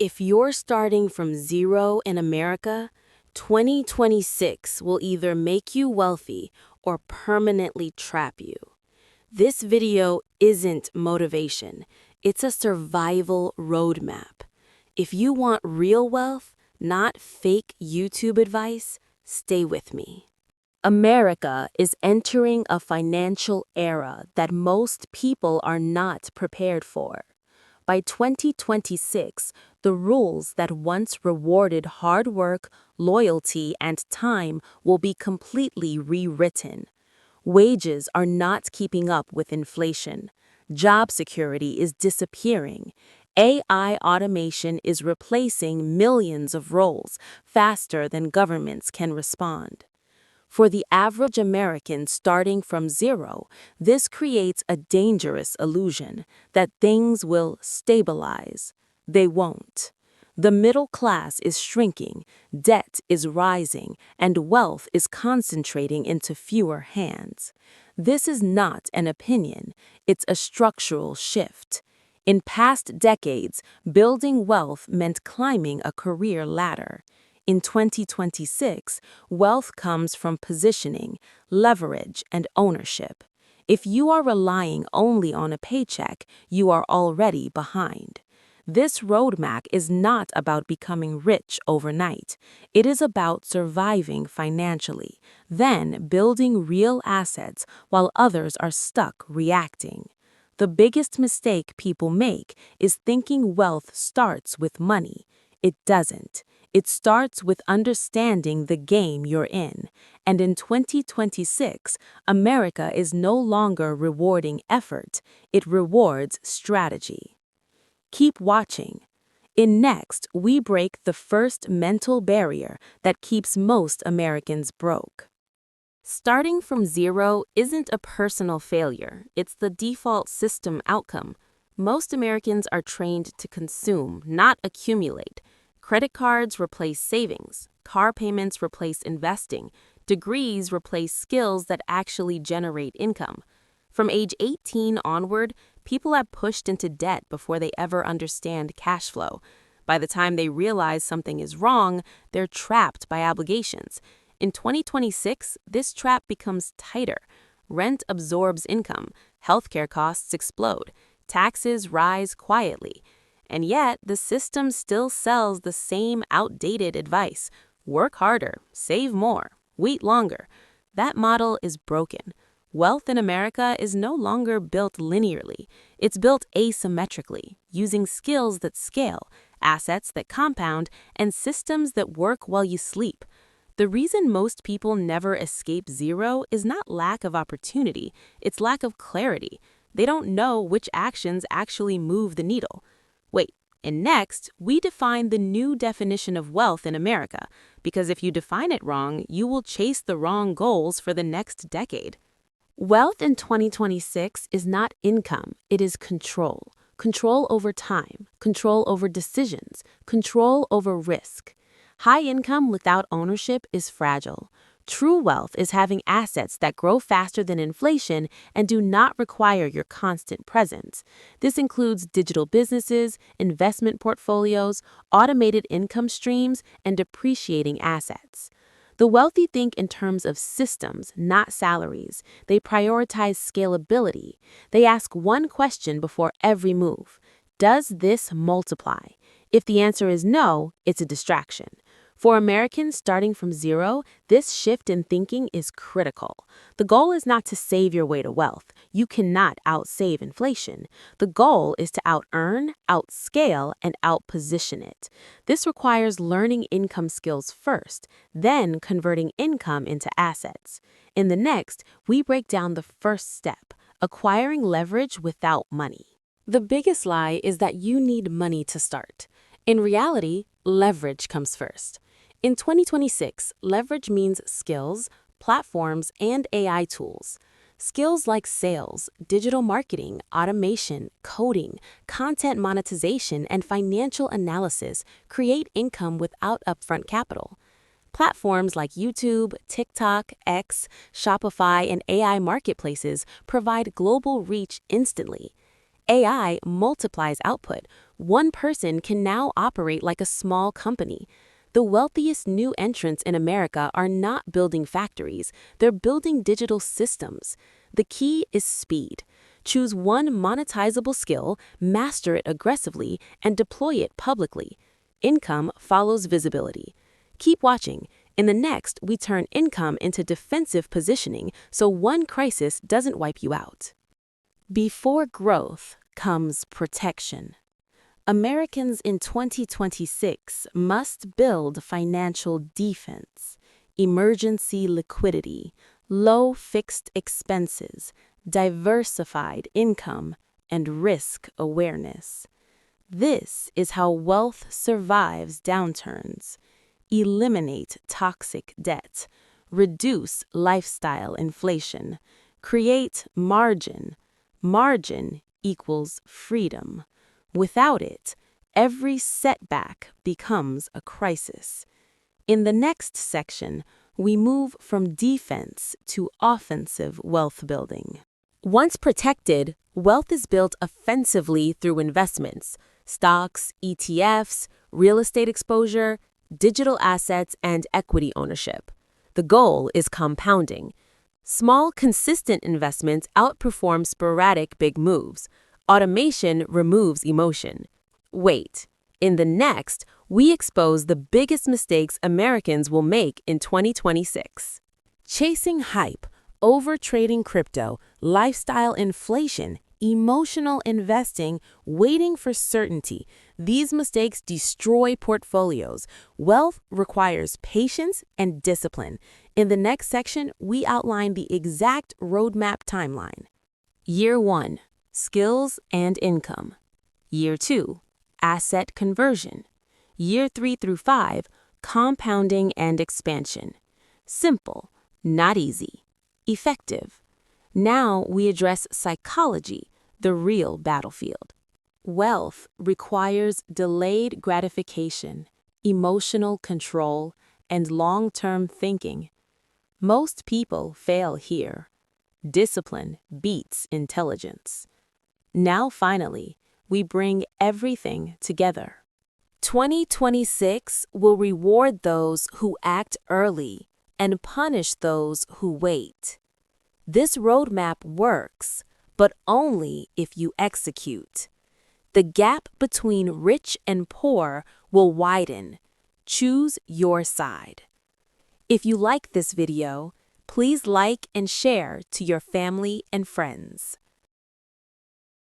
If you're starting from zero in America, 2026 will either make you wealthy or permanently trap you. This video isn't motivation, it's a survival roadmap. If you want real wealth, not fake YouTube advice, stay with me. America is entering a financial era that most people are not prepared for. By 2026, the rules that once rewarded hard work, loyalty, and time will be completely rewritten. Wages are not keeping up with inflation. Job security is disappearing. AI automation is replacing millions of roles faster than governments can respond. For the average American starting from zero, this creates a dangerous illusion that things will stabilize. They won't. The middle class is shrinking, debt is rising, and wealth is concentrating into fewer hands. This is not an opinion, it's a structural shift. In past decades, building wealth meant climbing a career ladder. In 2026, wealth comes from positioning, leverage, and ownership. If you are relying only on a paycheck, you are already behind. This roadmap is not about becoming rich overnight. It is about surviving financially, then building real assets while others are stuck reacting. The biggest mistake people make is thinking wealth starts with money. It doesn't. It starts with understanding the game you're in. And in 2026, America is no longer rewarding effort, it rewards strategy. Keep watching. In Next, we break the first mental barrier that keeps most Americans broke. Starting from zero isn't a personal failure, it's the default system outcome. Most Americans are trained to consume, not accumulate. Credit cards replace savings, car payments replace investing, degrees replace skills that actually generate income. From age 18 onward, people are pushed into debt before they ever understand cash flow. By the time they realize something is wrong, they're trapped by obligations. In 2026, this trap becomes tighter. Rent absorbs income, healthcare costs explode, taxes rise quietly. And yet, the system still sells the same outdated advice. Work harder, save more, wait longer. That model is broken. Wealth in America is no longer built linearly. It's built asymmetrically, using skills that scale, assets that compound, and systems that work while you sleep. The reason most people never escape zero is not lack of opportunity, it's lack of clarity. They don't know which actions actually move the needle. Wait, and next, we define the new definition of wealth in America, because if you define it wrong, you will chase the wrong goals for the next decade. Wealth in 2026 is not income, it is control. Control over time, control over decisions, control over risk. High income without ownership is fragile. True wealth is having assets that grow faster than inflation and do not require your constant presence. This includes digital businesses, investment portfolios, automated income streams, and depreciating assets. The wealthy think in terms of systems, not salaries. They prioritize scalability. They ask one question before every move. Does this multiply? If the answer is no, it's a distraction. For Americans starting from zero, this shift in thinking is critical. The goal is not to save your way to wealth. You cannot outsave inflation. The goal is to out-earn, outscale, and out-position it. This requires learning income skills first, then converting income into assets. In the next, we break down the first step, acquiring leverage without money. The biggest lie is that you need money to start. In reality, leverage comes first. In 2026, leverage means skills, platforms, and AI tools. Skills like sales, digital marketing, automation, coding, content monetization, and financial analysis create income without upfront capital. Platforms like YouTube, TikTok, X, Shopify, and AI marketplaces provide global reach instantly. AI multiplies output. One person can now operate like a small company. The wealthiest new entrants in America are not building factories, they're building digital systems. The key is speed. Choose one monetizable skill, master it aggressively, and deploy it publicly. Income follows visibility. Keep watching. In the next, we turn income into defensive positioning so one crisis doesn't wipe you out. Before growth comes protection. Americans in 2026 must build financial defense, emergency liquidity, low fixed expenses, diversified income, and risk awareness. This is how wealth survives downturns. Eliminate toxic debt, reduce lifestyle inflation, create margin. Margin equals freedom. Without it, every setback becomes a crisis. In the next section, we move from defense to offensive wealth building. Once protected, wealth is built offensively through investments: stocks, ETFs, real estate exposure, digital assets, and equity ownership. The goal is compounding. Small, consistent investments outperform sporadic big moves. Automation removes emotion. Wait. In the next, we expose the biggest mistakes Americans will make in 2026. Chasing hype, overtrading crypto, lifestyle inflation, emotional investing, waiting for certainty. These mistakes destroy portfolios. Wealth requires patience and discipline. In the next section, we outline the exact roadmap timeline. Year 1. Skills and income. Year 2. Asset conversion. Year 3 through 5. Compounding and expansion. Simple, not easy. Effective. Now we address psychology, the real battlefield. Wealth requires delayed gratification, emotional control, and long-term thinking. Most people fail here. Discipline beats intelligence. Now finally, we bring everything together. 2026 will reward those who act early and punish those who wait. This roadmap works, but only if you execute. The gap between rich and poor will widen. Choose your side. If you like this video, please like and share to your family and friends.